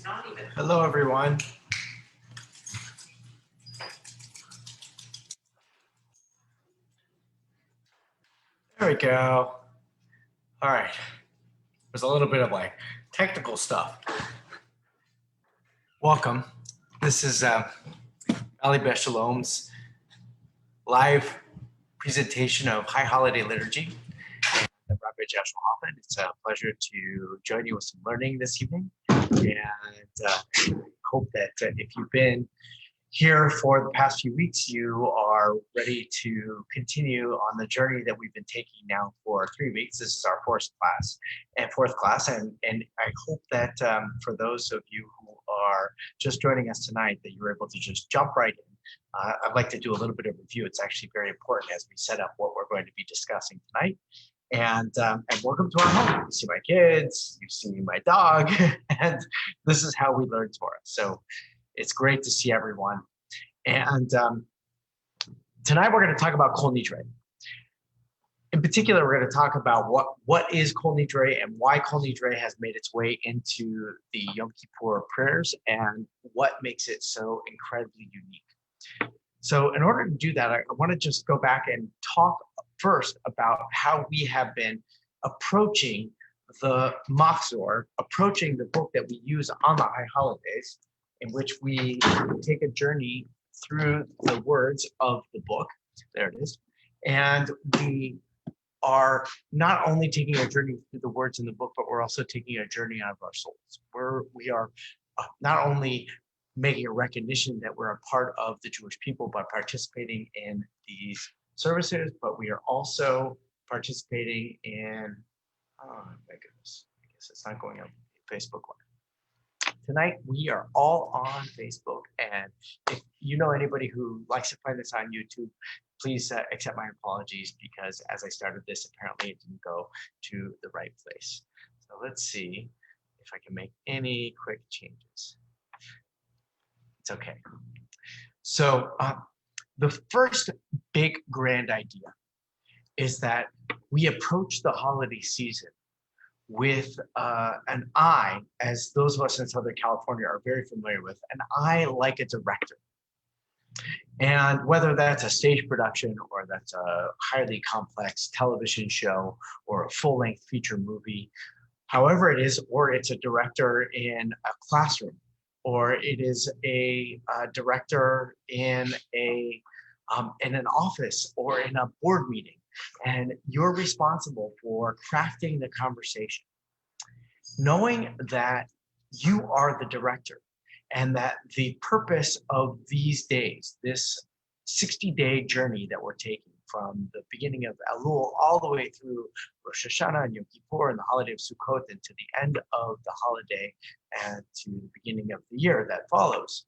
Hello, everyone. There we go. All right. There's a little bit of technical stuff. Welcome. This is Ali Beshalom's live presentation of High Holiday Liturgy. And Rabbi Hoffman. It's a pleasure to join you with some learning this evening. And hope that if you've been here for the past few weeks, you are ready to continue on the journey that we've been taking now for 3 weeks. This is our fourth class. And I hope that for those of you who are just joining us tonight, that you're able to just jump right in. I'd like to do a little bit of review. It's actually very important as we set up what we're going to be discussing tonight. And welcome to our home. You see my kids, you see my dog, and this is how we learn Torah. So it's great to see everyone. And tonight we're going to talk about Kol Nidre. In particular, we're going to talk about what is Kol Nidre and why Kol Nidre has made its way into the Yom Kippur prayers and what makes it so incredibly unique. So in order to do that, I want to just go back and talk first about how we have been approaching the Machzor, approaching the book that we use on the high holidays, in which we take a journey through the words of the book. There it is. And we are not only taking a journey through the words in the book, but we're also taking a journey out of our souls. We are not only making a recognition that we're a part of the Jewish people by participating in these services, but we are also participating in, oh my goodness, I guess it's not going on Facebook Live. Tonight, we are all on Facebook, and if you know anybody who likes to find this on YouTube, please accept my apologies, because as I started this, apparently it didn't go to the right place. So let's see if I can make any quick changes. It's okay. So the first big grand idea is that we approach the holiday season with an eye, as those of us in Southern California are very familiar with, an eye like a director. And whether that's a stage production or that's a highly complex television show or a full-length feature movie, however it is, or it's a director in a classroom, or it is a director in an office or in a board meeting, and you're responsible for crafting the conversation. Knowing that you are the director and that the purpose of these days, this 60-day journey that we're taking from the beginning of Elul all the way through Rosh Hashanah and Yom Kippur and the holiday of Sukkot and to the end of the holiday and to the beginning of the year that follows,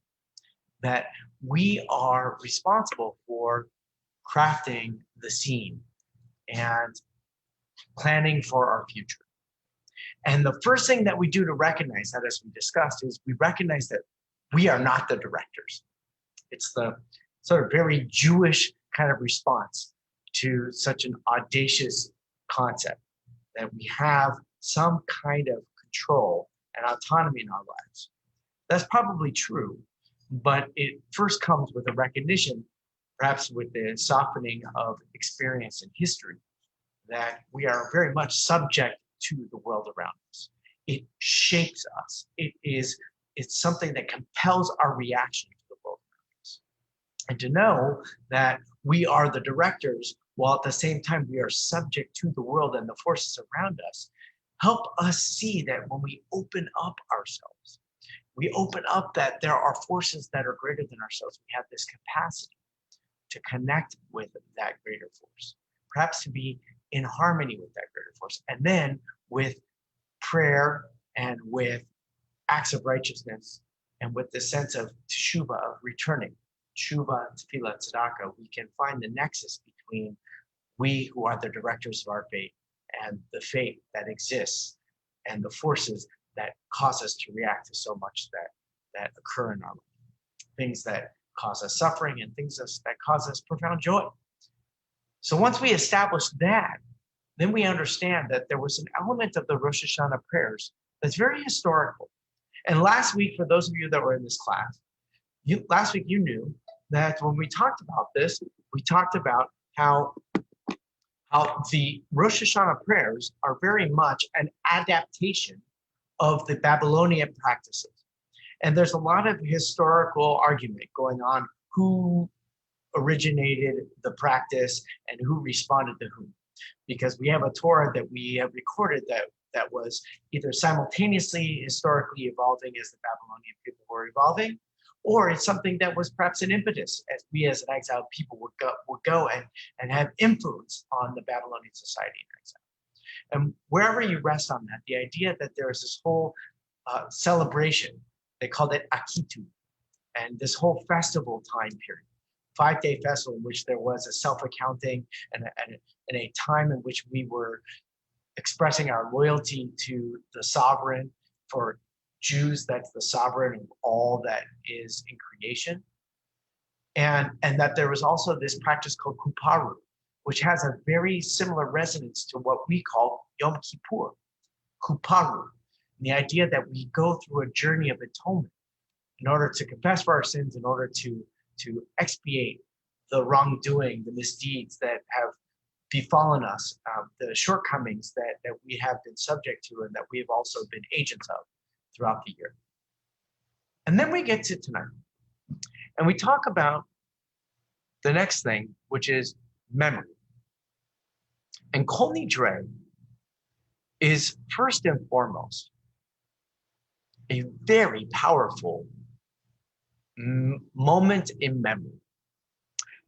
that we are responsible for crafting the scene and planning for our future. And the first thing that we do to recognize that, as we discussed, is we recognize that we are not the directors. It's the sort of very Jewish kind of response to such an audacious concept, that we have some kind of control and autonomy in our lives. That's probably true, but it first comes with a recognition, perhaps with the softening of experience and history, that we are very much subject to the world around us. It shapes us. It's something that compels our reaction to the world around us. And to know that we are the directors, while at the same time we are subject to the world and the forces around us, help us see that when we open up ourselves, we open up that there are forces that are greater than ourselves. We have this capacity to connect with that greater force, perhaps to be in harmony with that greater force. And then with prayer and with acts of righteousness and with the sense of teshuvah, of returning, teshuvah, tefillah, tzedakah, we can find the nexus between we who are the directors of our fate and the fate that exists and the forces that cause us to react to so much that occur in our life. Things that cause us suffering and things that cause us profound joy. So once we establish that, then we understand that there was an element of the Rosh Hashanah prayers that's very historical. And last week, for those of you that were in this class, last week you knew that when we talked about this, we talked about how the Rosh Hashanah prayers are very much an adaptation of the Babylonian practices. And there's a lot of historical argument going on who originated the practice and who responded to whom. Because we have a Torah that we have recorded that was either simultaneously historically evolving as the Babylonian people were evolving, or it's something that was perhaps an impetus as we as an exiled people would go and have influence on the Babylonian society in exile. And wherever you rest on that, the idea that there is this whole celebration, they called it Akitu, and this whole festival time period, 5-day festival in which there was a self-accounting and a time in which we were expressing our loyalty to the sovereign. For Jews, that's the sovereign of all that is in creation. And that there was also this practice called Kuparu, which has a very similar resonance to what we call Yom Kippur, Kuparu. The idea that we go through a journey of atonement in order to confess for our sins, in order to expiate the wrongdoing, the misdeeds that have befallen us, the shortcomings that we have been subject to and that we have also been agents of throughout the year. And then we get to tonight, and we talk about the next thing, which is memory. And Kol Nidre is first and foremost a very powerful moment in memory.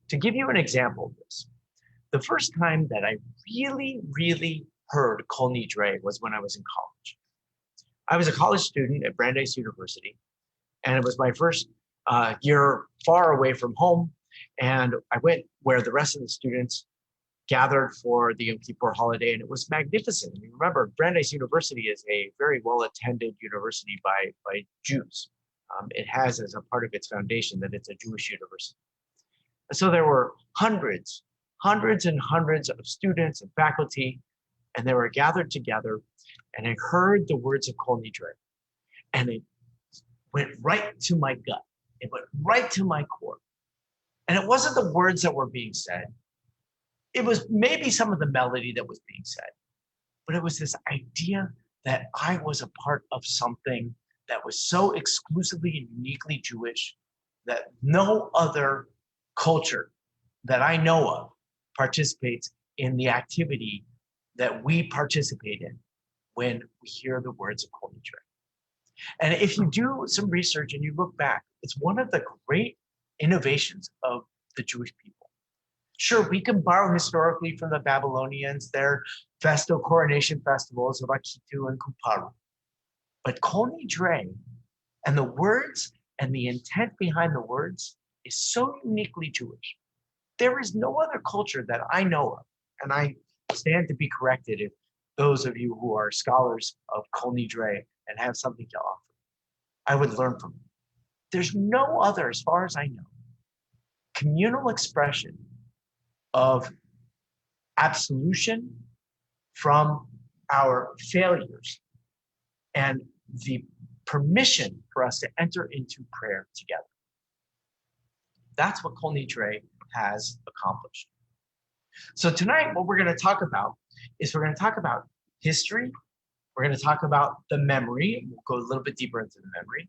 To give you an example of this, the first time that I really heard Kol Nidre was when I was in college. I was a college student at Brandeis University, and it was my first year far away from home, and I went where the rest of the students gathered for the Yom Kippur holiday, and it was magnificent. You remember, Brandeis University is a very well-attended university by Jews. It has as a part of its foundation that it's a Jewish university. And so there were hundreds and hundreds of students and faculty, and they were gathered together, and I heard the words of Kol Nidre, and it went right to my gut. It went right to my core. And it wasn't the words that were being said. It was maybe some of the melody that was being said, but it was this idea that I was a part of something that was so exclusively and uniquely Jewish that no other culture that I know of participates in the activity that we participate in when we hear the words of Kol Nidre. And if you do some research and you look back, it's one of the great innovations of the Jewish people. Sure, we can borrow historically from the Babylonians, their coronation festivals of Akitu and Kuparu. But Kol Nidre and the words and the intent behind the words is so uniquely Jewish. There is no other culture that I know of, and I stand to be corrected if those of you who are scholars of Kol Nidre and have something to offer, I would learn from it. There's no other, as far as I know, communal expression of absolution from our failures and the permission for us to enter into prayer together. That's what Kol Nidre has accomplished. So tonight, what we're going to talk about is we're going to talk about history. We're going to talk about the memory. We'll go a little bit deeper into the memory.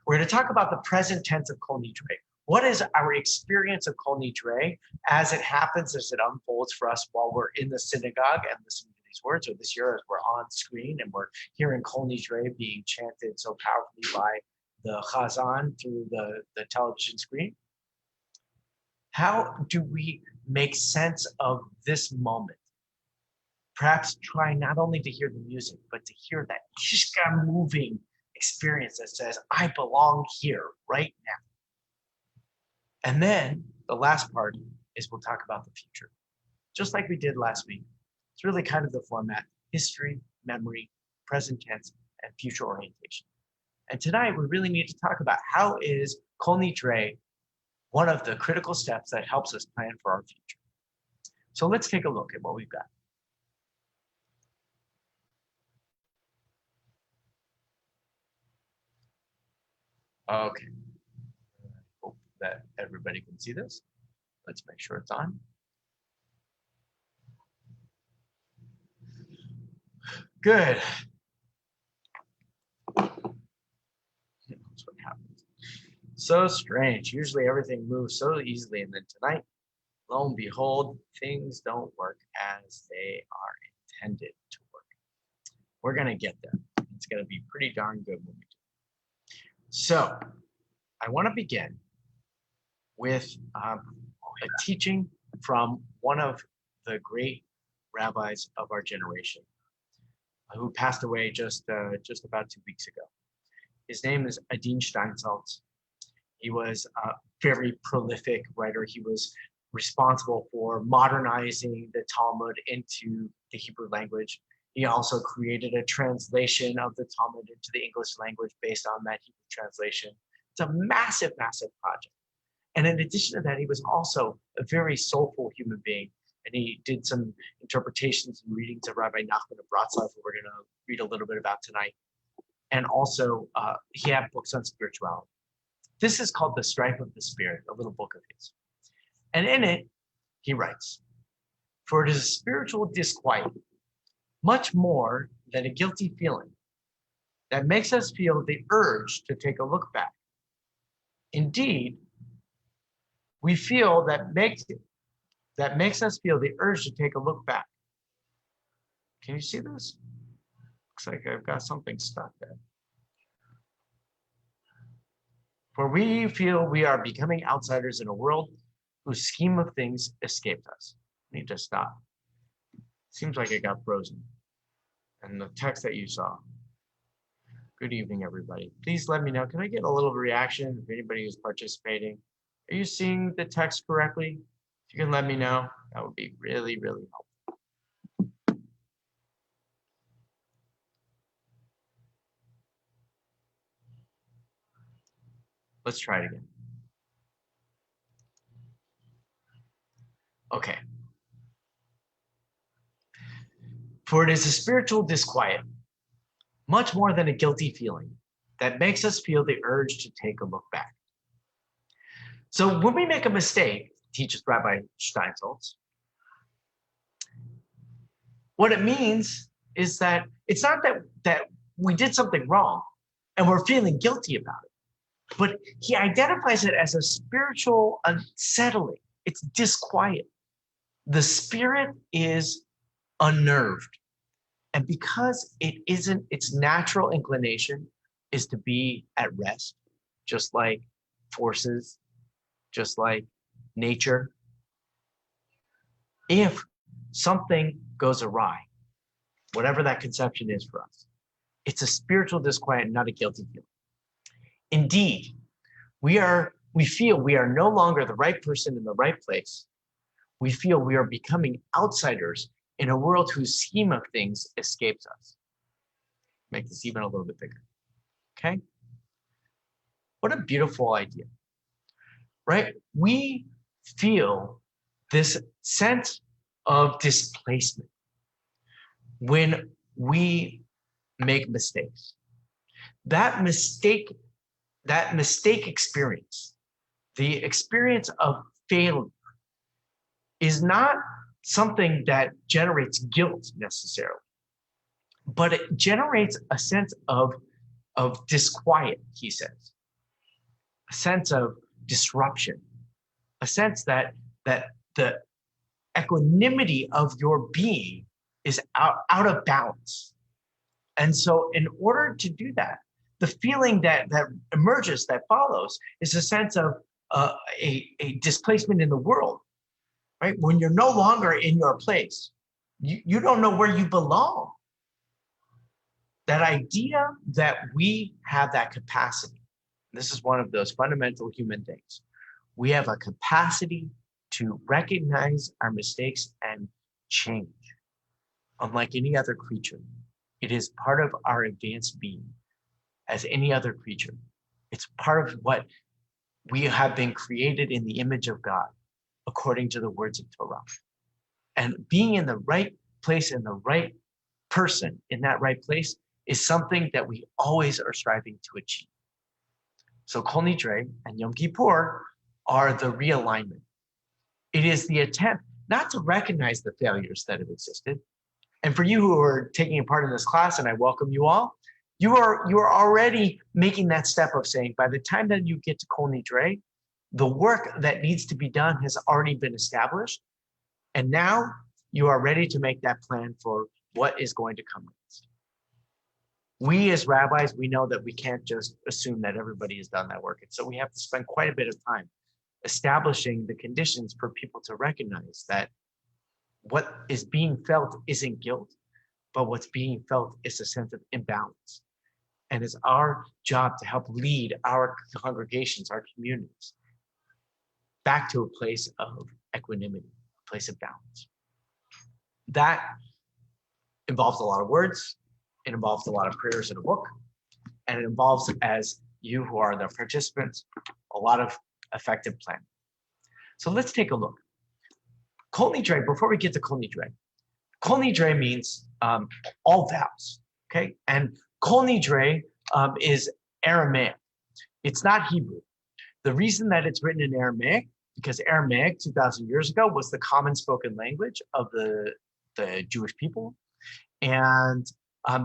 We're going to talk about the present tense of Kol Nidre. What is our experience of Kol Nidre as it happens, as it unfolds for us while we're in the synagogue and listening to these words, or this year as we're on screen and we're hearing Kol Nidre being chanted so powerfully by the Chazan through the television screen? How do we make sense of this moment? Perhaps try not only to hear the music, but to hear that kishka moving experience that says, I belong here right now. And then the last part is we'll talk about the future. Just like we did last week. It's really kind of the format: history, memory, present tense, and future orientation. And tonight we really need to talk about how is Kol Nidre one of the critical steps that helps us plan for our future. So let's take a look at what we've got. Okay. Hope that everybody can see this. Let's make sure it's on. Good. That's what happens. So strange. Usually everything moves so easily, and then tonight, lo and behold, things don't work as they are intended to work. We're going to get there. It's going to be pretty darn good when we do. So I want to begin with a teaching from one of the great rabbis of our generation, who passed away just about 2 weeks ago. His name is Adin Steinsaltz. He was a very prolific writer. He was responsible for modernizing the Talmud into the Hebrew language. He also created a translation of the Talmud into the English language based on that Hebrew translation. It's a massive, massive project. And in addition to that, he was also a very soulful human being. And he did some interpretations and readings of Rabbi Nachman of Bratslav, who we're going to read a little bit about tonight. And also, he had books on spirituality. This is called The Strife of the Spirit, a little book of his. And in it, he writes, "For it is a spiritual disquiet, much more than a guilty feeling, that makes us feel the urge to take a look back. Indeed, we feel that makes us feel the urge to take a look back." Can you see this? Looks like I've got something stuck there. "For we feel we are becoming outsiders in a world whose scheme of things escaped us." I need to stop. Seems like it got frozen. And the text that you saw. Good evening, everybody. Please let me know. Can I get a little reaction if anybody who's participating? Are you seeing the text correctly? If you can let me know, that would be really, really helpful. Let's try it again. Okay. "For it is a spiritual disquiet, much more than a guilty feeling, that makes us feel the urge to take a look back." So when we make a mistake, teaches Rabbi Steinsaltz, what it means is that it's not that we did something wrong and we're feeling guilty about it, but he identifies it as a spiritual unsettling. It's disquiet. The spirit is unnerved. And because it isn't, its natural inclination is to be at rest, just like forces, just like nature. If something goes awry, whatever that conception is for us, it's a spiritual disquiet, not a guilty feeling. Indeed, we feel we are no longer the right person in the right place. We feel we are becoming outsiders in a world whose scheme of things escapes us. Make this even a little bit bigger. Okay? What a beautiful idea, right? We feel this sense of displacement when we make mistakes. That mistake experience, the experience of failure, is not something that generates guilt necessarily, but it generates a sense of disquiet, he says, a sense of disruption, a sense that the equanimity of your being is out of balance. And so in order to do that, the feeling that emerges, that follows, is a sense of a displacement in the world, right? When you're no longer in your place, you don't know where you belong. That idea that we have that capacity, this is one of those fundamental human things. We have a capacity to recognize our mistakes and change. Unlike any other creature, it is part of our advanced being as any other creature. It's part of what we have been created in the image of God, according to the words of Torah. And being in the right place and the right person in that right place is something that we always are striving to achieve. So Kol Nidre and Yom Kippur are the realignment. It is the attempt not to recognize the failures that have existed. And for you who are taking part in this class, and I welcome you all, you are already making that step of saying, by the time that you get to Kol Nidre, the work that needs to be done has already been established. And now you are ready to make that plan for what is going to come next. We as rabbis, we know that we can't just assume that everybody has done that work. And so we have to spend quite a bit of time establishing the conditions for people to recognize that what is being felt isn't guilt, but what's being felt is a sense of imbalance. And it's our job to help lead our congregations, our communities, back to a place of equanimity, a place of balance. That involves a lot of words. It involves a lot of prayers in a book. And it involves, as you who are the participants, a lot of effective planning. So let's take a look. Kol Nidre, before we get to Kol Nidre means all vows, okay? And Kol Nidre is Aramaic. It's not Hebrew. The reason that it's written in Aramaic, because Aramaic 2,000 years ago was the common spoken language of the Jewish people. And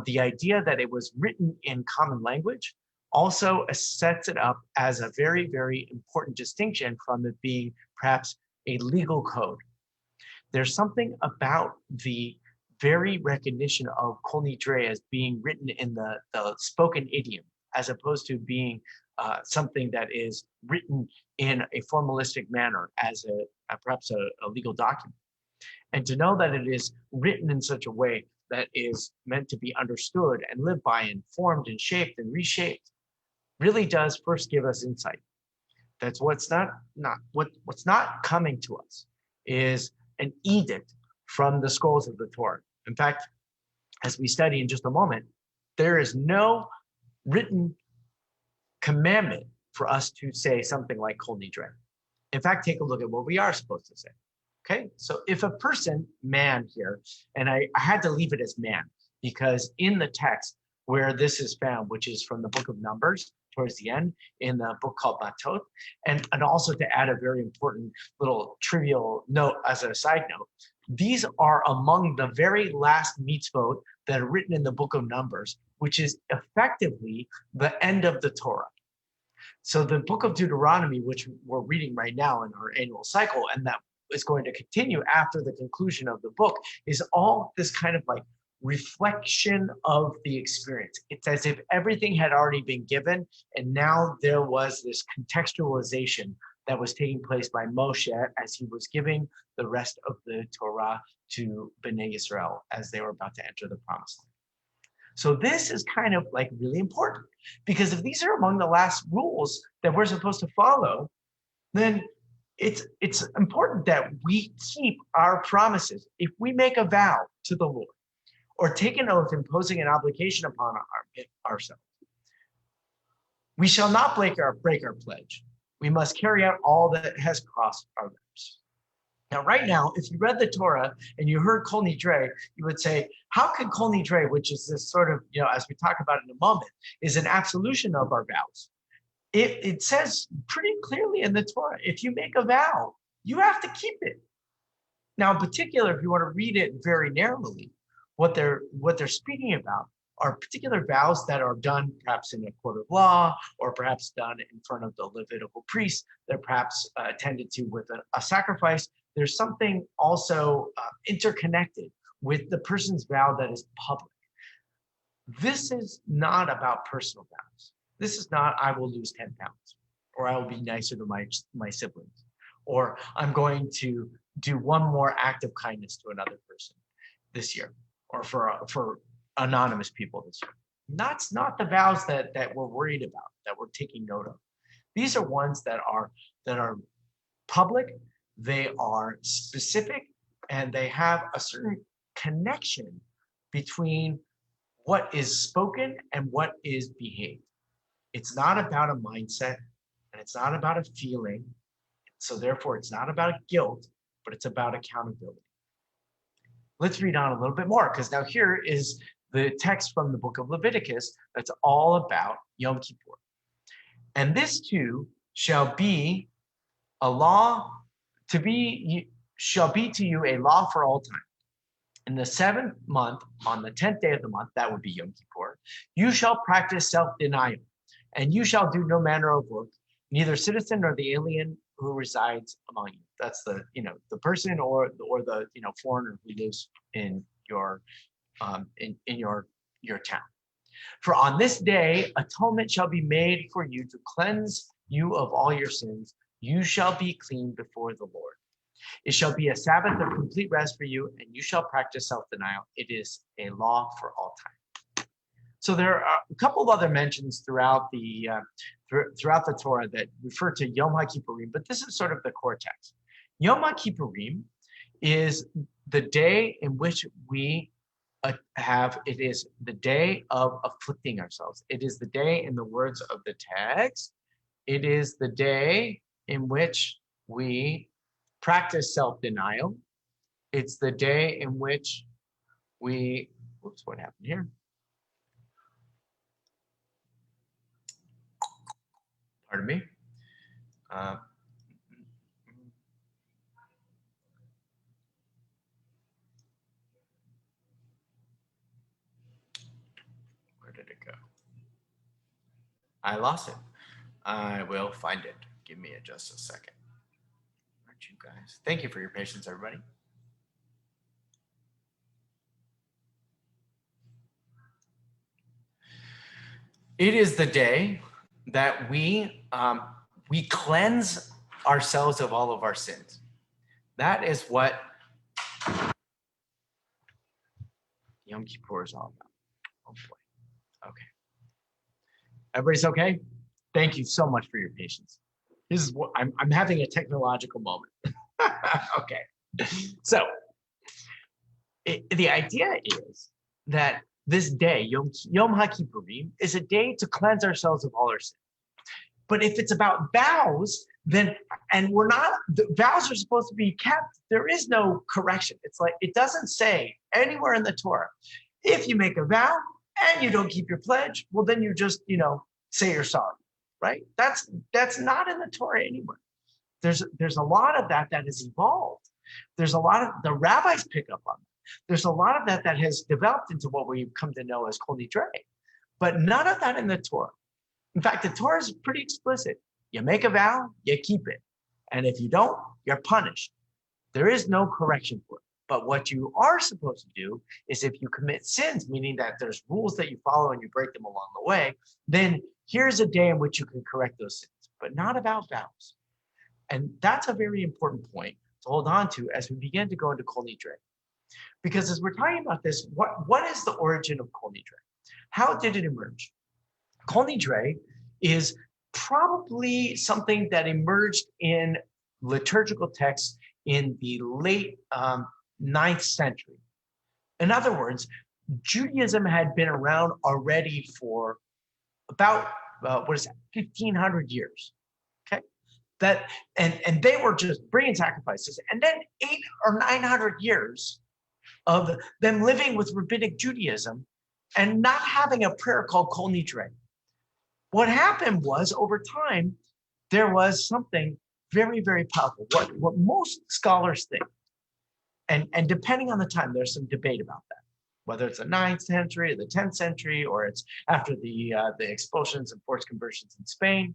the idea that it was written in common language also sets it up as a very, very important distinction from it being perhaps a legal code. There's something about the very recognition of Kol Nidre as being written in the spoken idiom, as opposed to being something that is written in a formalistic manner as perhaps a legal document. And to know that it is written in such a way that is meant to be understood and lived by and formed and shaped and reshaped really does first give us insight. That's what's not coming to us is an edict from the scrolls of the Torah. In fact, as we study in just a moment, there is no written commandment for us to say something like Kol Nidre. In fact, take a look at what we are supposed to say. Okay, so if a person, man here, and I had to leave it as man, because in the text where this is found, which is from the book of Numbers, towards the end, in the book called Matot, and also to add a very important little trivial note as a side note, these are among the very last mitzvot that are written in the book of Numbers, which is effectively the end of the Torah. So the book of Deuteronomy, which we're reading right now in our annual cycle, and that is going to continue after the conclusion of the book, is all this kind of like reflection of the experience. It's as if everything had already been given, and now there was this contextualization that was taking place by Moshe as he was giving the rest of the Torah to Bnei Israel as they were about to enter the promised land. So this is kind of like really important, because if these are among the last rules that we're supposed to follow, then it's important that we keep our promises. If we make a vow to the Lord or take an oath imposing an obligation upon ourselves, we shall not break our pledge. We must carry out all that has crossed our lips. Now, right now, if you read the Torah and you heard Kol Nidre, you would say, how can Kol Nidre, which is this sort of, as we talk about in a moment, is an absolution of our vows? It says pretty clearly in the Torah, if you make a vow, you have to keep it. Now, in particular, if you want to read it very narrowly, what they're speaking about are particular vows that are done perhaps in a court of law, or perhaps done in front of the Levitical priest. They're perhaps attended to with a sacrifice. There's something also interconnected with the person's vow that is public. This is not about personal vows. This is not, I will lose 10 pounds, or I will be nicer to my siblings, or I'm going to do one more act of kindness to another person this year, or for anonymous people this year. That's not the vows that we're worried about, that we're taking note of. These are ones that are public, they are specific, and they have a certain connection between what is spoken and what is behaved. It's not about a mindset, and it's not about a feeling. So therefore, it's not about guilt, but it's about accountability. Let's read on a little bit more, because now here is the text from the book of Leviticus that's all about Yom Kippur. And this too shall be a law shall be to you a law for all time. In the 7th month, on the 10th day of the month, that would be Yom Kippur, you shall practice self-denial, and you shall do no manner of work, neither citizen nor the alien who resides among you. That's the person or the foreigner who lives in your your town. For on this day atonement shall be made for you to cleanse you of all your sins. You shall be clean before the Lord. It shall be a Sabbath of complete rest for you, and you shall practice self-denial. It is a law for all time. So there are a couple of other mentions throughout the Torah that refer to Yom HaKippurim, but this is sort of the core text. Yom HaKippurim is the day in which we it is the day of afflicting ourselves. It is the day, in the words of the text, it is the day in which we practice self-denial. It's the day in which we, whoops, what happened here? Pardon me. Where did it go? I lost it. I will find it. Give me just a second. Aren't you guys? Thank you for your patience, everybody. It is the day that we cleanse ourselves of all of our sins. That is what Yom Kippur is all about. Oh boy. Okay. Everybody's okay? Thank you so much for your patience. This is what I'm having a technological moment. Okay. So the idea is that this day, Yom HaKippurim, is a day to cleanse ourselves of all our sins. But if it's about vows, then, and we're not, the vows are supposed to be kept. There is no correction. It's like, it doesn't say anywhere in the Torah, if you make a vow and you don't keep your pledge, well, then you just, say you're sorry, right? That's not in the Torah anywhere. There's a lot of that has evolved. There's a lot of, the rabbis pick up on that. There's a lot of that has developed into what we've come to know as Kol Nidre, but none of that in the Torah. In fact, the Torah is pretty explicit. You make a vow, you keep it. And if you don't, you're punished. There is no correction for it. But what you are supposed to do is if you commit sins, meaning that there's rules that you follow and you break them along the way, then here's a day in which you can correct those sins, but not about vows. And that's a very important point to hold on to as we begin to go into Kol Nidre. Because as we're talking about this, what is the origin of Kol Nidre? How did it emerge? Kol Nidre is probably something that emerged in liturgical texts in the late 9th century. In other words, Judaism had been around already for about 1,500 years. Okay, and they were just bringing sacrifices, and then 800 or 900 years of them living with rabbinic Judaism and not having a prayer called Kol Nidre. What happened was, over time, there was something very, very powerful. What most scholars think, and depending on the time, there's some debate about that, whether it's the 9th century, the 10th century, or it's after the expulsions and forced conversions in Spain,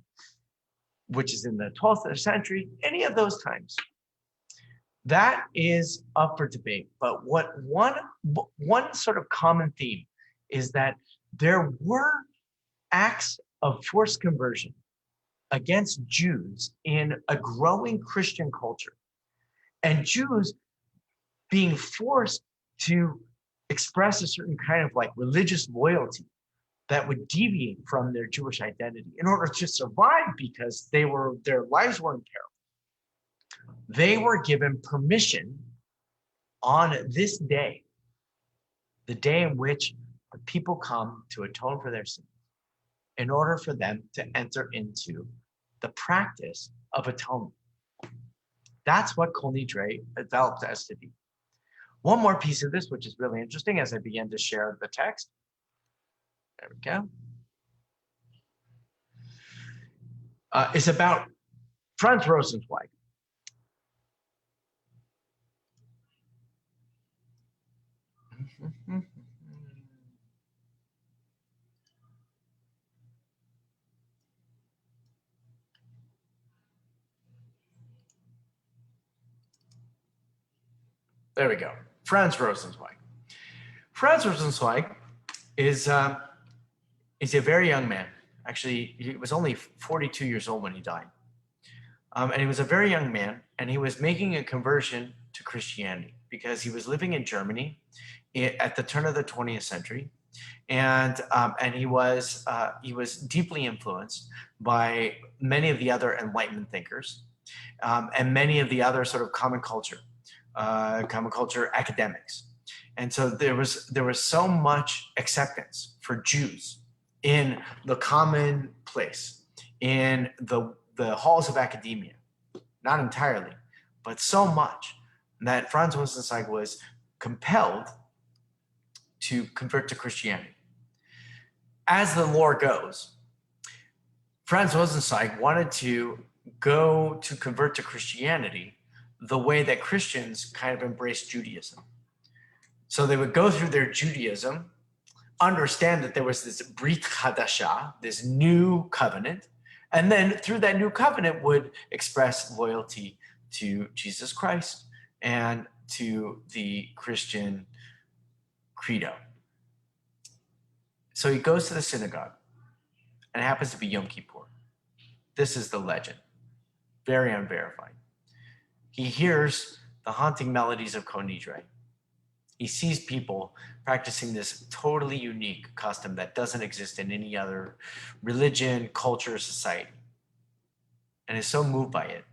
which is in the 12th century, any of those times. That is up for debate. But what one sort of common theme is that there were acts of forced conversion against Jews in a growing Christian culture, and Jews being forced to express a certain kind of like religious loyalty that would deviate from their Jewish identity in order to survive, because their lives were in peril. They were given permission on this day, the day in which the people come to atone for their sins, in order for them to enter into the practice of atonement. That's what Kol Nidre developed as to be. One more piece of this, which is really interesting as I begin to share the text. There we go. is about Franz Rosenzweig. There we go. Franz Rosenzweig. Franz Rosenzweig is a very young man. Actually, he was only 42 years old when he died. And he was a very young man, and he was making a conversion to Christianity because he was living in Germany at the turn of the 20th century, and he was deeply influenced by many of the other Enlightenment thinkers and many of the other sort of common culture academics. And so there was so much acceptance for Jews in the commonplace, in the halls of academia, not entirely, but so much that Franz Rosenzweig was compelled to convert to Christianity. As the lore goes, Franz Rosenzweig wanted to go to convert to Christianity the way that Christians kind of embraced Judaism. So they would go through their Judaism, understand that there was this Brit Hadashah, this new covenant, and then through that new covenant would express loyalty to Jesus Christ and to the Christian credo. So he goes to the synagogue, and it happens to be Yom Kippur. This is the legend, very unverified. He hears the haunting melodies of Kol Nidre. He sees people practicing this totally unique custom that doesn't exist in any other religion, culture, society, and is so moved by it.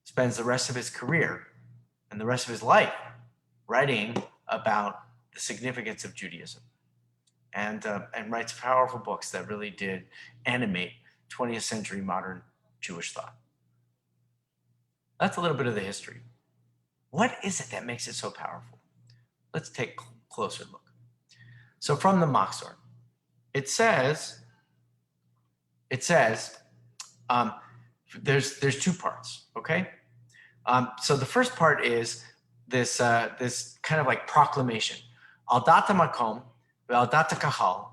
Spends the rest of his career and the rest of his life writing about the significance of Judaism, and writes powerful books that really did animate 20th century modern Jewish thought. That's a little bit of the history. What is it that makes it so powerful? Let's take a closer look. So from the Machzor, it says there's two parts, okay? So the first part is this kind of like proclamation. Al data makom, ve'al data kahal,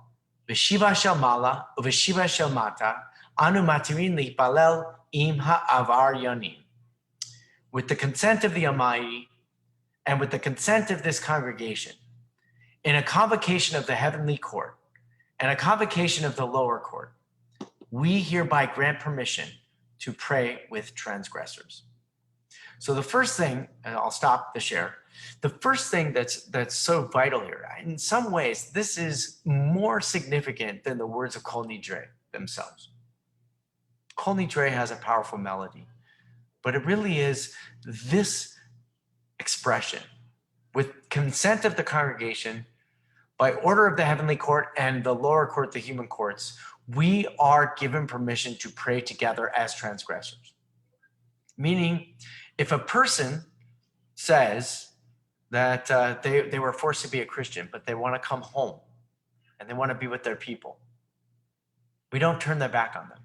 v'shiva shel mala, u'v'shiva shel mata, anu matirin li'palel im ha'avar yonim. With the consent of the Almighty and with the consent of this congregation, in a convocation of the heavenly court and a convocation of the lower court, we hereby grant permission to pray with transgressors. So the first thing, and I'll stop the share, the first thing that's so vital here, in some ways, this is more significant than the words of Kol Nidre themselves. Kol Nidre has a powerful melody, but it really is this expression. With consent of the congregation, by order of the heavenly court and the lower court, the human courts, we are given permission to pray together as transgressors. Meaning, if a person says that they were forced to be a Christian, but they want to come home and they want to be with their people, we don't turn their back on them.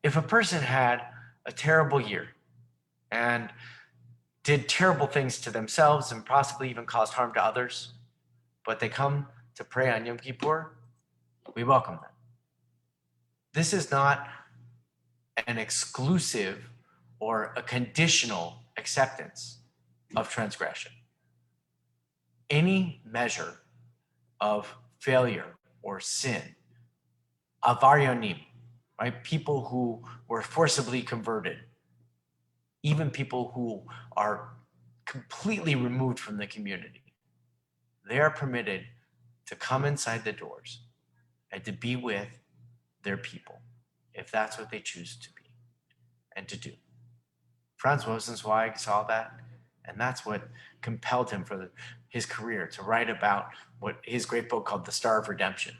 If a person had a terrible year and did terrible things to themselves and possibly even caused harm to others, but they come to pray on Yom Kippur, we welcome them. This is not an exclusive or a conditional acceptance of transgression. Any measure of failure or sin, avaryonim, right? People who were forcibly converted, even people who are completely removed from the community, they are permitted to come inside the doors and to be with their people, if that's what they choose to be and to do. Franz Rosenzweig saw that, and that's what compelled him for his career to write about what his great book called The Star of Redemption,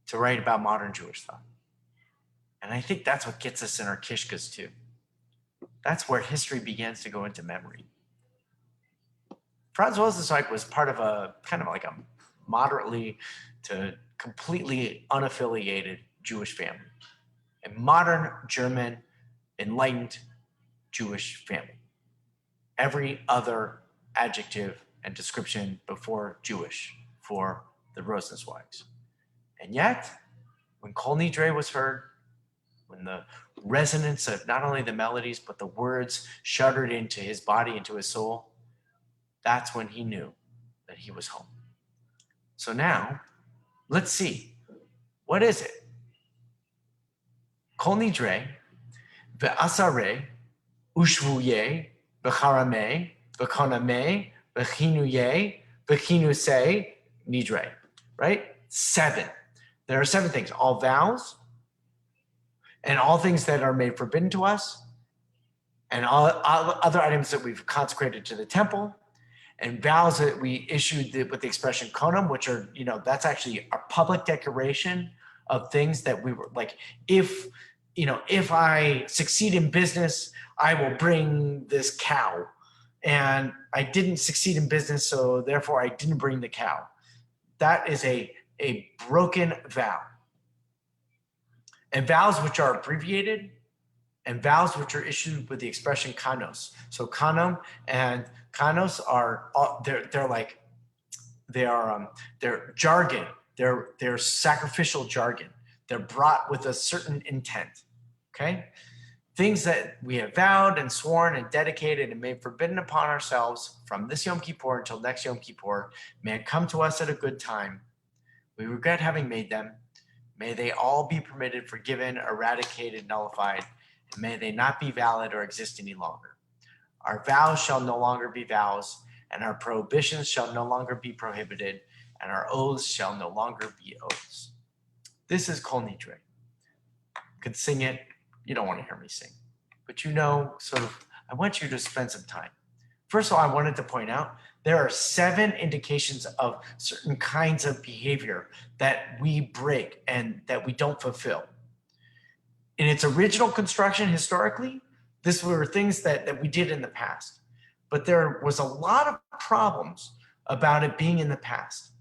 to write about modern Jewish thought. And I think that's what gets us in our kishkas too. That's where history begins to go into memory. Franz Rosenzweig was part of a kind of like a moderately to completely unaffiliated Jewish family. a modern German enlightened Jewish family. Every other adjective and description before Jewish for the Rosenzweigs. And yet, when Kol Nidre was heard, when the resonance of not only the melodies, but the words shuddered into his body, into his soul, that's when he knew that he was home. So now, let's see. What is it? Kol Nidre, ve'asare, ushvuye, ve'charame, ve'koname, ve'chinuye, ve'chinuse, nidre, right? 7. There are 7 things, all vows and all things that are made forbidden to us and all other items that we've consecrated to the temple and vows that we issued with the expression konam, which are, that's actually a public declaration of things that we were like, if I succeed in business, I will bring this cow. And I didn't succeed in business, so therefore I didn't bring the cow. That is a broken vow. And vows which are abbreviated and vows which are issued with the expression kanos. So kanam and kanos are, they're jargon. They're sacrificial jargon. They're brought with a certain intent, okay? Things that we have vowed and sworn and dedicated and made forbidden upon ourselves from this Yom Kippur until next Yom Kippur may come to us at a good time. We regret having made them. May they all be permitted, forgiven, eradicated, nullified, and may they not be valid or exist any longer. Our vows shall no longer be vows, and our prohibitions shall no longer be prohibited, and our oaths shall no longer be oaths. This is Kol Nidre. You could sing it. You don't want to hear me sing, but I want you to spend some time. First of all, I wanted to point out there are 7 indications of certain kinds of behavior that we break and that we don't fulfill. In its original construction, historically, these were things that we did in the past, but there was a lot of problems about it being in the past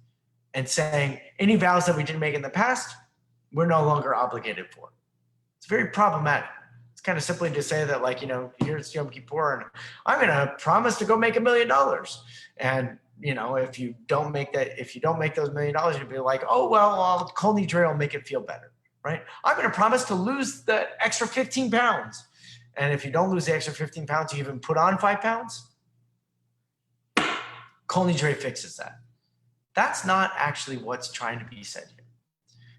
and saying any vows that we didn't make in the past, we're no longer obligated for. It's very problematic. It's kind of simply to say that, here's Yom Kippur and I'm going to promise to go make $1 million. And, if you don't make those $1 million, you'll be like, oh, well, Kol Nidre will make it feel better, right? I'm going to promise to lose the extra 15 pounds. And if you don't lose the extra 15 pounds, you even put on 5 pounds. Kol Nidre fixes that. That's not actually what's trying to be said here.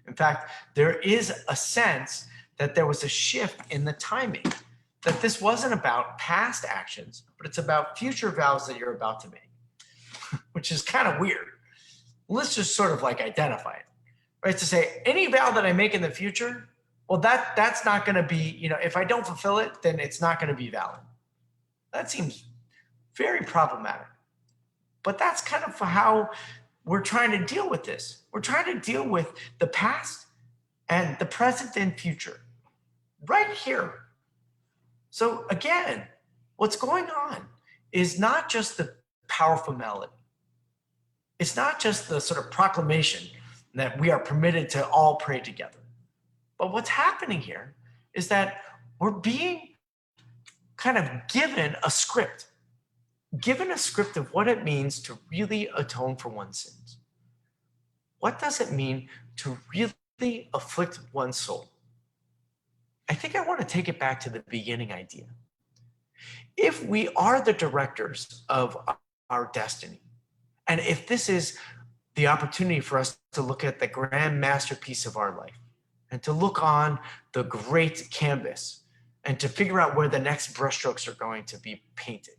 In fact, there is a sense that there was a shift in the timing, that this wasn't about past actions, but it's about future vows that you're about to make, which is kind of weird. Let's just sort of identify it, right? To say any vow that I make in the future, well, that's not going to be, if I don't fulfill it, then it's not going to be valid. That seems very problematic. But that's kind of how we're trying to deal with this. We're trying to deal with the past and the present and future right here. So again, what's going on is not just the powerful melody. It's not just the sort of proclamation that we are permitted to all pray together. But what's happening here is that we're being kind of given a script of what it means to really atone for one's sins. What does it mean to really afflict one's soul? I think I want to take it back to the beginning idea. If we are the directors of our destiny, and if this is the opportunity for us to look at the grand masterpiece of our life, and to look on the great canvas, and to figure out where the next brushstrokes are going to be painted,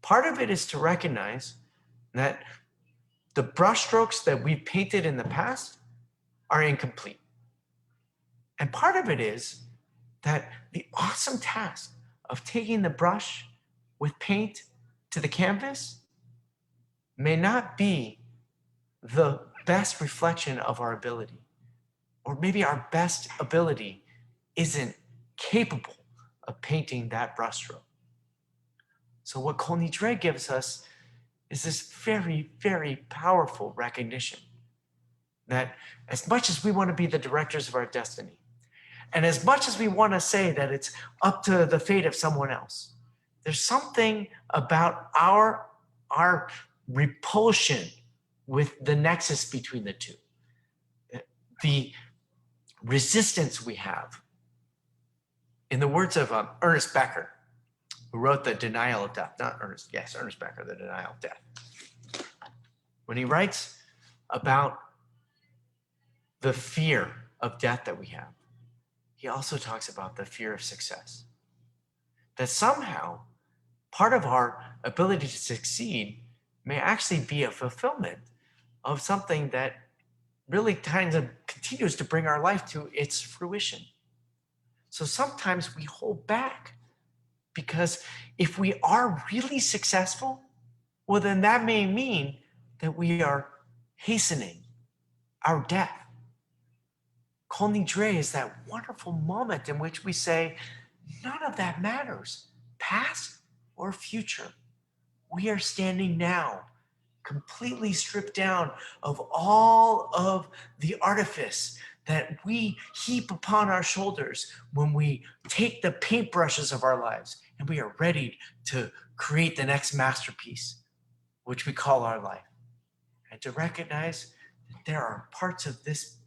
part of it is to recognize that the brushstrokes that we've painted in the past are incomplete. And part of it is that the awesome task of taking the brush with paint to the canvas may not be the best reflection of our ability. Or maybe our best ability isn't capable of painting that brushstroke. So what Kol Nidre gives us is this very, very powerful recognition that as much as we want to be the directors of our destiny, And as much as we want to say that it's up to the fate of someone else, there's something about our repulsion with the nexus between the two. The resistance we have. In the words of Ernest Becker, who wrote The Denial of Death, Ernest Becker, The Denial of Death. When he writes about the fear of death that we have, he also talks about the fear of success. That somehow part of our ability to succeed may actually be a fulfillment of something that really kind of continues to bring our life to its fruition. So sometimes we hold back because if we are really successful, well, then that may mean that we are hastening our death. Kol Nidre is that wonderful moment in which we say, none of that matters, past or future. We are standing now, completely stripped down of all of the artifice that we heap upon our shoulders when we take the paintbrushes of our lives and we are ready to create the next masterpiece, which we call our life. And to recognize that there are parts of this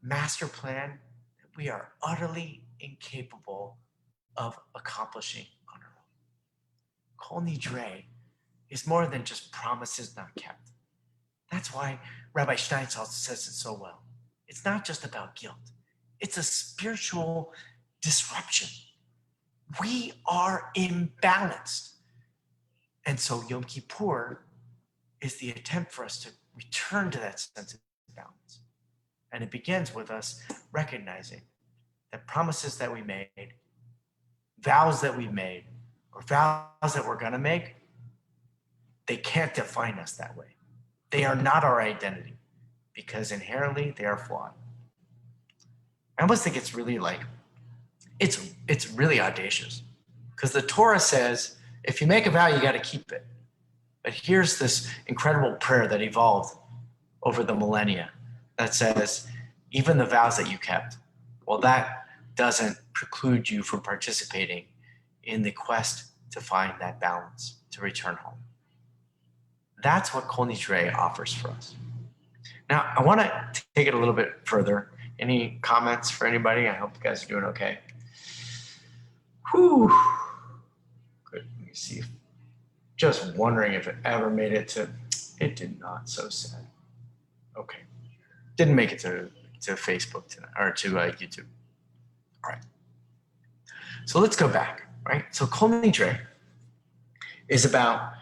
master plan that we are utterly incapable of accomplishing on our own. Kol Nidre is more than just promises not kept. That's why Rabbi Steinsaltz says it so well. It's not just about guilt. It's a spiritual disruption. We are imbalanced. And so Yom Kippur is the attempt for us to return to that sense of balance. And it begins with us recognizing that promises that we made, vows that we've made, or vows that we're going to make, they can't define us that way. They are not our identity because inherently they are flawed. I almost think it's really it's really audacious because the Torah says, if you make a vow, you got to keep it. But here's this incredible prayer that evolved over the millennia that says, even the vows that you kept, well, that doesn't preclude you from participating in the quest to find that balance, to return home. That's what Kol Nidre offers for us. Now, I want to take it a little bit further. Any comments for anybody? I hope you guys are doing okay. Whew. Good. Let me see. Just wondering if it ever made it to, it did not, so sad. Okay. Didn't make it to Facebook tonight, or to YouTube. All right. So let's go back, right? So Kol Nidre is about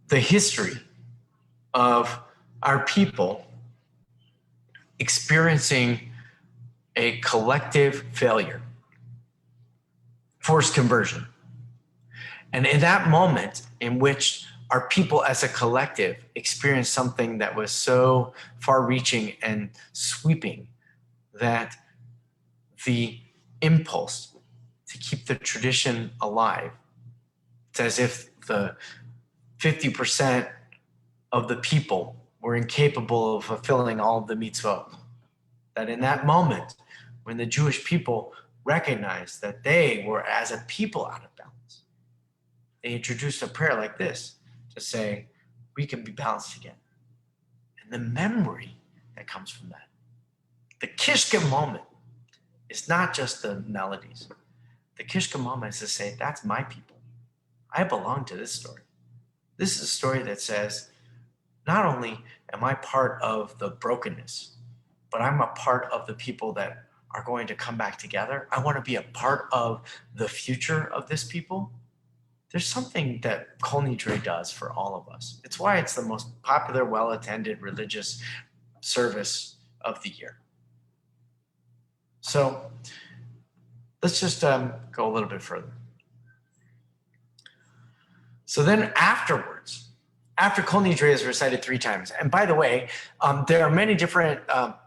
the history of our people experiencing a collective failure, forced conversion. And in that moment in which our people as a collective experienced something that was so far-reaching and sweeping that the impulse to keep the tradition alive, it's as if the 50% of the people were incapable of fulfilling all of the mitzvot. That in that moment, when the Jewish people recognized that they were as a people out of balance, they introduced a prayer like this to say, we can be balanced again. And the memory that comes from that, the Kishka moment, is not just the melodies. The Kishka moment is to say, that's my people. I belong to this story. This is a story that says, not only am I part of the brokenness, but I'm a part of the people that are going to come back together. I want to be a part of the future of this people. There's something that Kol Nidre does for all of us. It's why it's the most popular, well-attended religious service of the year. So let's just go a little bit further. So then afterwards, after Kol Nidre is recited 3 times, and by the way, there are many different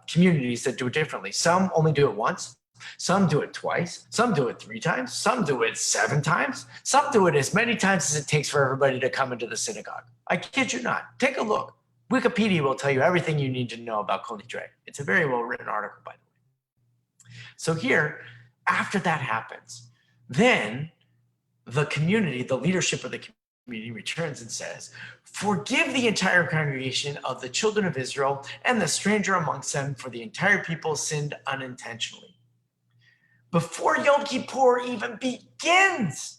communities that do it differently. Some only do it once, some do it twice, some do it 3 times, some do it 7 times, some do it as many times as it takes for everybody to come into the synagogue. I kid you not. Take a look. Wikipedia will tell you everything you need to know about Kol Nidre. It's a very well-written article, by the way. So here, after that happens, then the community, the leadership of the community returns and says, forgive the entire congregation of the children of Israel and the stranger amongst them, for the entire people sinned unintentionally. Before Yom Kippur even begins,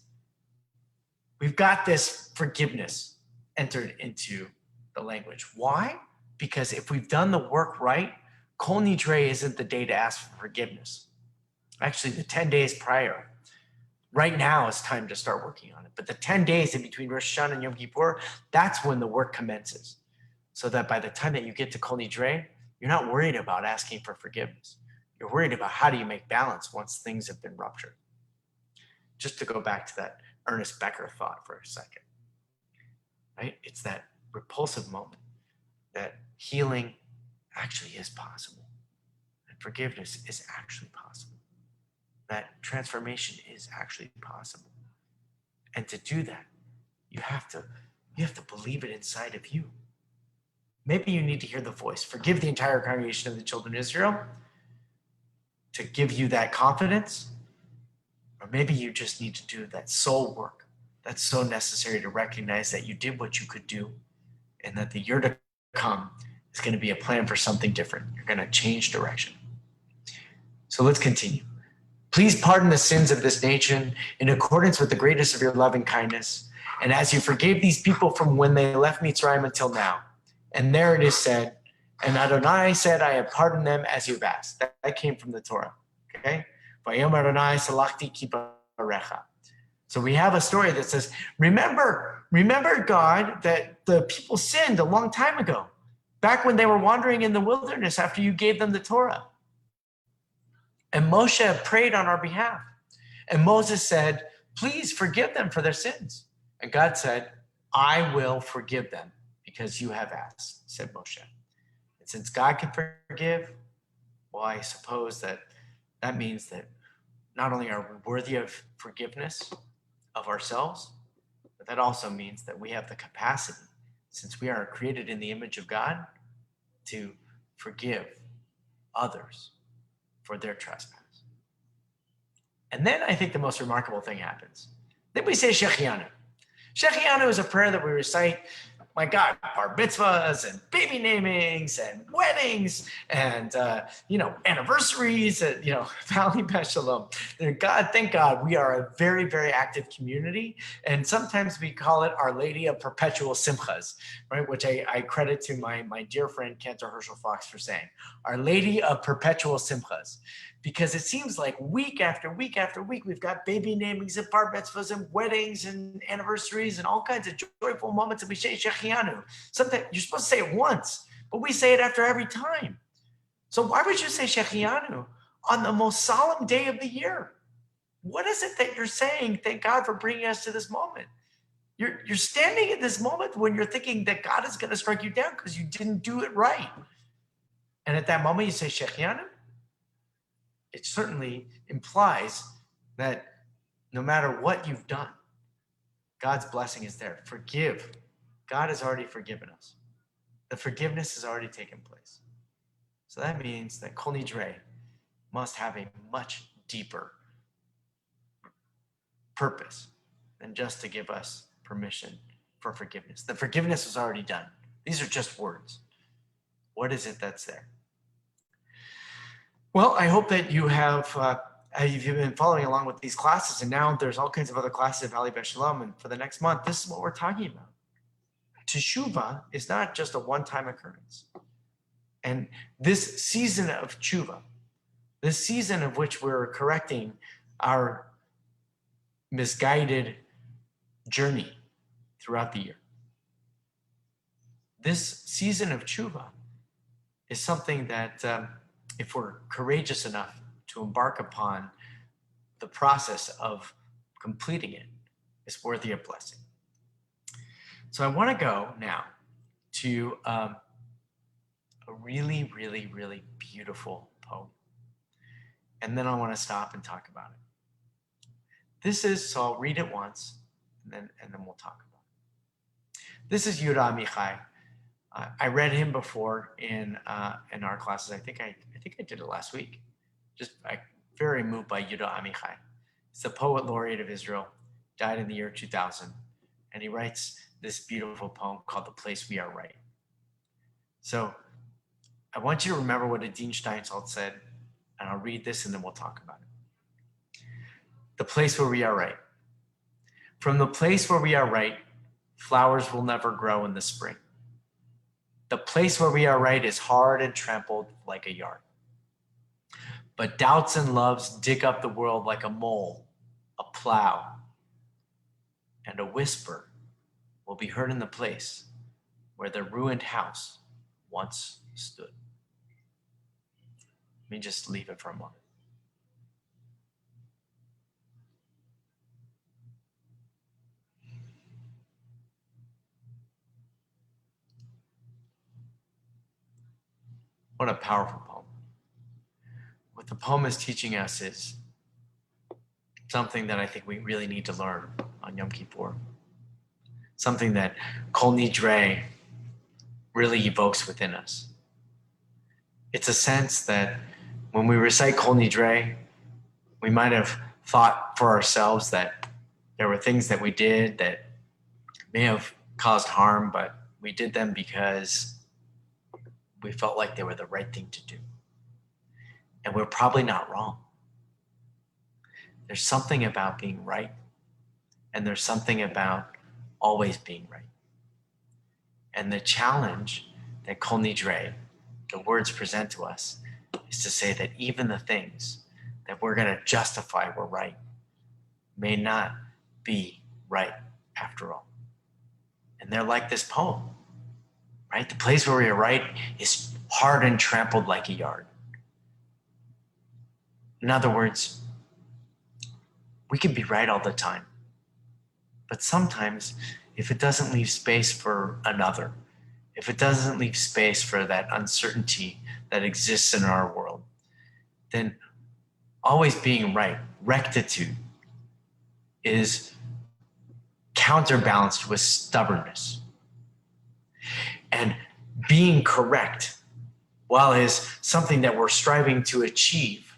we've got this forgiveness entered into the language. Why? Because if we've done the work right, Kol Nidre isn't the day to ask for forgiveness. Actually, the 10 days prior. Right now is time to start working on it. But the 10 days in between Rosh Hashanah and Yom Kippur, that's when the work commences. So that by the time that you get to Kol Nidre, you're not worried about asking for forgiveness. You're worried about how do you make balance once things have been ruptured. Just to go back to that Ernest Becker thought for a second, right? It's that repulsive moment that healing actually is possible. And forgiveness is actually possible. That transformation is actually possible. And to do that, you have to believe it inside of you. Maybe you need to hear the voice. Forgive the entire congregation of the children of Israel to give you that confidence. Or maybe you just need to do that soul work that's so necessary to recognize that you did what you could do and that the year to come is going to be a plan for something different. You're going to change direction. So let's continue. Please pardon the sins of this nation in accordance with the greatness of your loving kindness, and as you forgave these people from when they left Mitzrayim until now. And there it is said, and Adonai said, I have pardoned them as you've asked. That came from the Torah. Okay? Vayom Adonai salachti kiparecha. So we have a story that says, remember, God, that the people sinned a long time ago, back when they were wandering in the wilderness after you gave them the Torah. And Moshe prayed on our behalf. And Moses said, please forgive them for their sins. And God said, I will forgive them because you have asked, said Moshe. And since God can forgive, well, I suppose that means that not only are we worthy of forgiveness of ourselves, but that also means that we have the capacity, since we are created in the image of God, to forgive others for their trespass. And then I think the most remarkable thing happens. Then we say Shechianu. Shechianu is a prayer that we recite, my God, bar mitzvahs and baby namings and weddings and, anniversaries, Valley Beshalom. God, thank God, we are a very, very active community. And sometimes we call it Our Lady of Perpetual Simchas, right? Which I credit to my dear friend, Cantor Herschel Fox, for saying, Our Lady of Perpetual Simchas. Because it seems like week after week after week, we've got baby namings and bar mitzvahs and weddings and anniversaries and all kinds of joyful moments that we say Shechianu. Sometimes you're supposed to say it once, but we say it after every time. So why would you say Shechianu on the most solemn day of the year? What is it that you're saying? Thank God for bringing us to this moment. You're standing at this moment when you're thinking that God is going to strike you down because you didn't do it right. And at that moment, you say Shechianu. It certainly implies that no matter what you've done, God's blessing is there. Forgive. God has already forgiven us. The forgiveness has already taken place. So that means that Kol Nidre must have a much deeper purpose than just to give us permission for forgiveness. The forgiveness was already done. These are just words. What is it that's there? Well, I hope that you have, you've been following along with these classes, and now there's all kinds of other classes at Valley Beshalom, and for the next month, this is what we're talking about. Teshuvah is not just a one-time occurrence. And this season of tshuva, this season of which we're correcting our misguided journey throughout the year, this season of tshuva is something that if we're courageous enough to embark upon the process of completing it, is worthy of blessing. So I want to go now to a really, really, really beautiful poem. And then I want to stop and talk about it. So I'll read it once, and then we'll talk about it. This is Yudah Amichai. I read him before in our classes. I think I did it last week. very moved by Yuda Amichai. He's the poet laureate of Israel, died in the year 2000, and he writes this beautiful poem called "The Place We Are Right." So I want you to remember what Adine Steinsaltz said, and I'll read this and then we'll talk about it. The place where we are right. From the place where we are right, flowers will never grow in the spring. The place where we are right is hard and trampled like a yard. But doubts and loves dig up the world like a mole, a plow, and a whisper will be heard in the place where the ruined house once stood. Let me just leave it for a moment. What a powerful poem. What the poem is teaching us is something that I think we really need to learn on Yom Kippur. Something that Kol Nidre really evokes within us. It's a sense that when we recite Kol Nidre, we might have thought for ourselves that there were things that we did that may have caused harm, but we did them because we felt like they were the right thing to do. And we're probably not wrong. There's something about being right, and there's something about always being right. And the challenge that Kol Nidre, the words present to us, is to say that even the things that we're going to justify were right may not be right after all. And they're like this poem, right? The place where we are right is hard and trampled like a yard. In other words, we can be right all the time. But sometimes, if it doesn't leave space for another, if it doesn't leave space for that uncertainty that exists in our world, then always being right, rectitude, is counterbalanced with stubbornness. And being correct, while is something that we're striving to achieve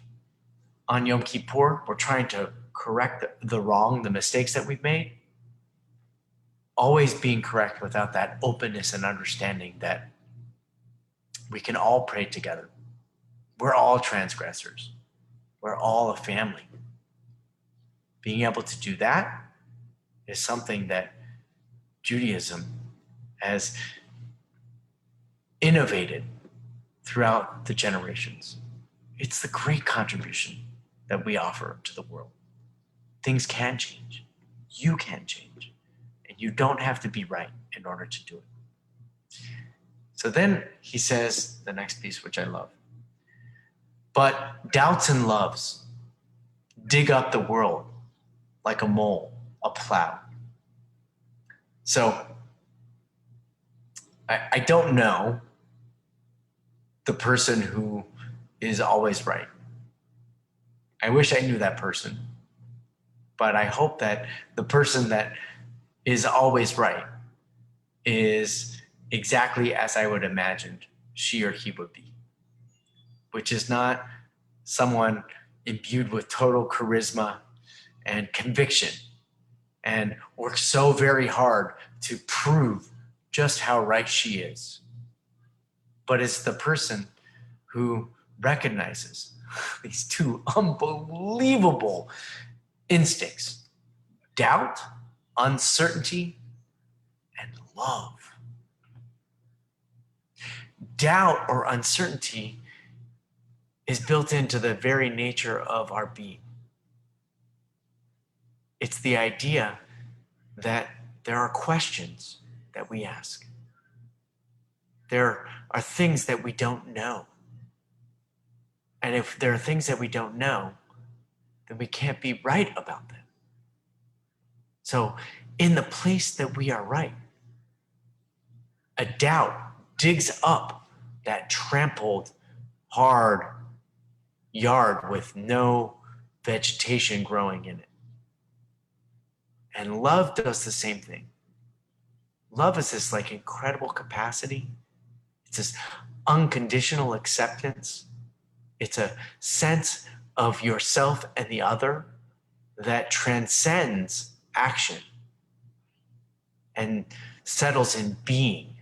on Yom Kippur, we're trying to correct the wrong, the mistakes that we've made, always being correct without that openness and understanding that we can all pray together. We're all transgressors. We're all a family. Being able to do that is something that Judaism has innovated throughout the generations. It's the great contribution that we offer to the world. Things can change. You can change. And you don't have to be right in order to do it. So then he says the next piece, which I love. But doubts and loves dig up the world like a mole, a plow. So I don't know the person who is always right. I wish I knew that person, but I hope that the person that is always right is exactly as I would imagine she or he would be, which is not someone imbued with total charisma and conviction and works so very hard to prove just how right she is. But it's the person who recognizes these two unbelievable instincts: doubt, uncertainty, and love. Doubt or uncertainty is built into the very nature of our being. It's the idea that there are questions that we ask. There are things that we don't know. And if there are things that we don't know, then we can't be right about them. So in the place that we are right, a doubt digs up that trampled, hard yard with no vegetation growing in it. And love does the same thing. Love is this like incredible capacity. It's this unconditional acceptance. It's a sense of yourself and the other that transcends action and settles in being.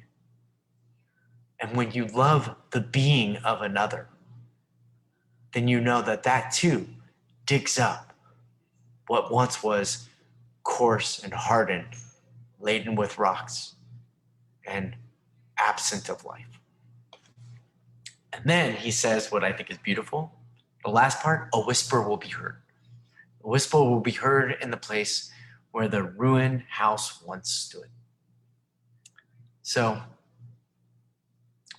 And when you love the being of another, then you know that that too digs up what once was coarse and hardened, laden with rocks and absent of life. And then he says what I think is beautiful. The last part, a whisper will be heard. A whisper will be heard in the place where the ruined house once stood. So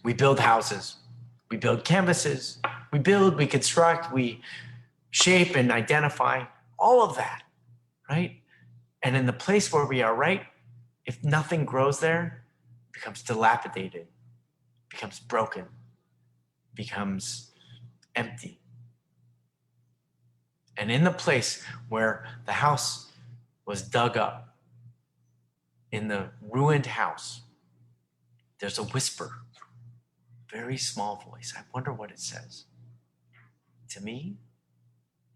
we build houses, we build canvases, we construct, we shape and identify, all of that, right? And in the place where we are, right, if nothing grows there, it becomes dilapidated, becomes broken, becomes empty. And in the place where the house was dug up, in the ruined house, there's a whisper, very small voice. I wonder what it says. To me,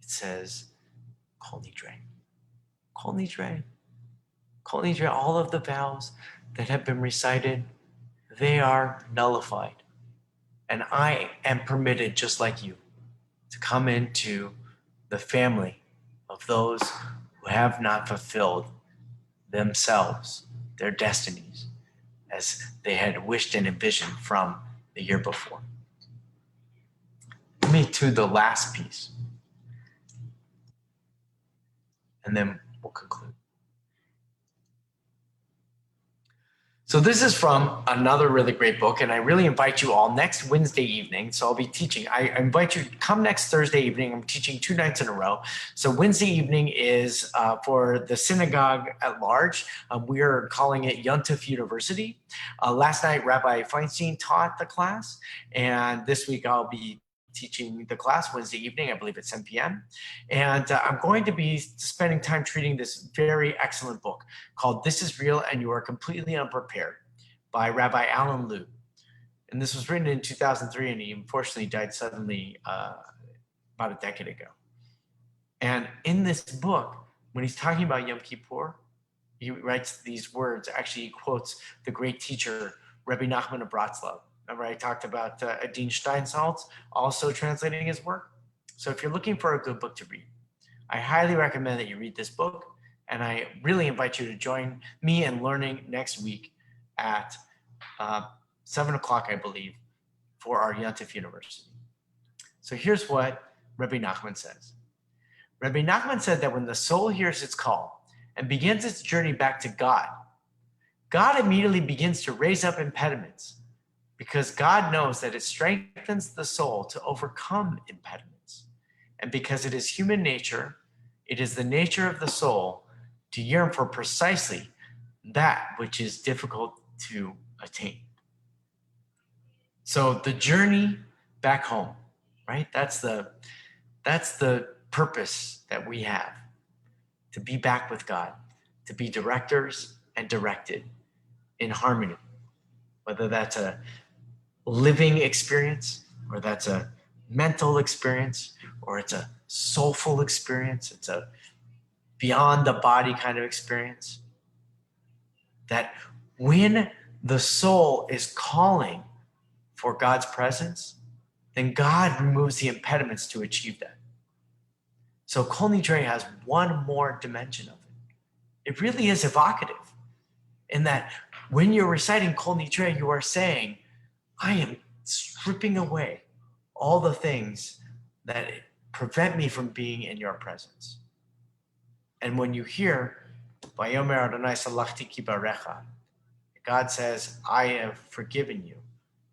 it says, Kol Nidre. Kol Nidre. Kol Nidre, all of the vows that have been recited, they are nullified. And I am permitted, just like you, to come into the family of those who have not fulfilled themselves, their destinies, as they had wished and envisioned from the year before. Me to the last piece, and then we'll conclude. So this is from another really great book, and I really invite you all next Wednesday evening. So I'll be teaching. I invite you to come next Thursday evening. I'm teaching 2 nights in a row. So Wednesday evening is for the synagogue at large. We are calling it Yom Kippur University. Last night, Rabbi Feinstein taught the class, and this week I'll be teaching the class Wednesday evening, I believe at 7 p.m. And I'm going to be spending time treating this very excellent book called This is Real and You Are Completely Unprepared by Rabbi Alan Liu. And this was written in 2003, and he unfortunately died suddenly about a decade ago. And in this book, when he's talking about Yom Kippur, he writes these words. Actually, he quotes the great teacher, Rabbi Nachman of Bratslav. Remember, I talked about Adin Steinsaltz also translating his work. So if you're looking for a good book to read, I highly recommend that you read this book. And I really invite you to join me in learning next week at 7 o'clock, I believe, for our Yom Kippur University. So here's what Rabbi Nachman says. Rabbi Nachman said that when the soul hears its call and begins its journey back to God, God immediately begins to raise up impediments, because God knows that it strengthens the soul to overcome impediments. And because it is human nature, it is the nature of the soul to yearn for precisely that which is difficult to attain. So the journey back home, right? That's the purpose that we have, to be back with God, to be directors and directed in harmony, whether that's a living experience, or that's a mental experience, or it's a soulful experience, it's a beyond the body kind of experience. That when the soul is calling for God's presence, then God removes the impediments to achieve that. So Kol Nidre has one more dimension of it. It really is evocative in that when you're reciting Kol Nidre, you are saying, I am stripping away all the things that prevent me from being in your presence. And when you hear, Vayomer Adonai salachti ki barecha, God says, I have forgiven you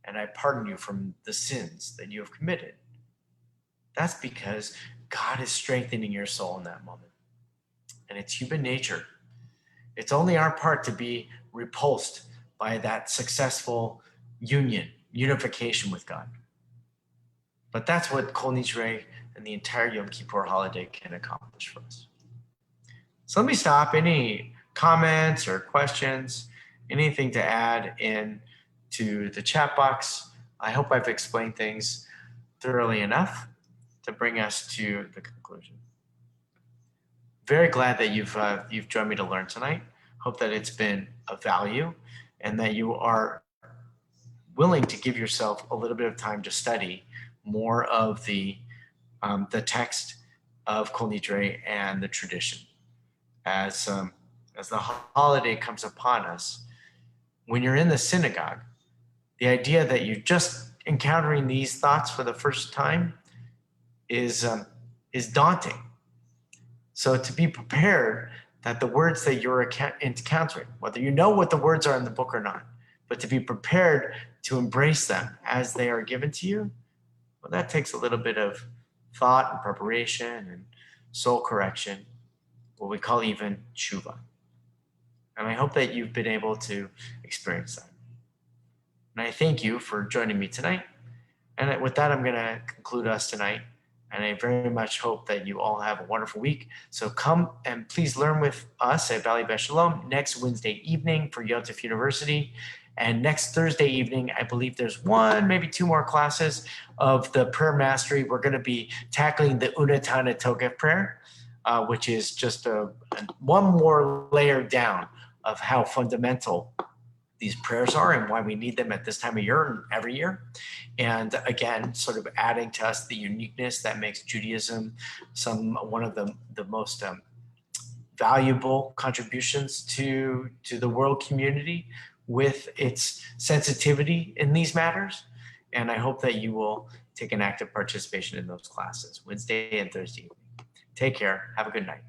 and I pardon you from the sins that you have committed. That's because God is strengthening your soul in that moment. And it's human nature. It's only our part to be repulsed by that successful unification with God. But that's what Kol Nidre and the entire Yom Kippur holiday can accomplish for us. So let me stop. Any comments or questions, anything to add in to the chat box? I hope I've explained things thoroughly enough to bring us to the conclusion. Very glad that you've joined me to learn tonight. Hope that it's been of value and that you are willing to give yourself a little bit of time to study more of the text of Kol Nidre and the tradition. As the holiday comes upon us, when you're in the synagogue, the idea that you're just encountering these thoughts for the first time is daunting. So to be prepared that the words that you're encountering, whether you know what the words are in the book or not, but to be prepared to embrace them as they are given to you, well, that takes a little bit of thought and preparation and soul correction, what we call even tshuva. And I hope that you've been able to experience that. And I thank you for joining me tonight. And with that, I'm going to conclude us tonight. And I very much hope that you all have a wonderful week. So come and please learn with us at Valley Beth Shalom next Wednesday evening for Yom Kippur University. And next Thursday evening, I believe there's one, maybe two more classes of the prayer mastery. We're going to be tackling the Unatana Tokef prayer, which is just one more layer down of how fundamental these prayers are and why we need them at this time of year and every year. And again, sort of adding to us the uniqueness that makes Judaism one of the most valuable contributions to the world community with its sensitivity in these matters. And I hope that you will take an active participation in those classes, Wednesday and Thursday evening. Take care. Have a good night.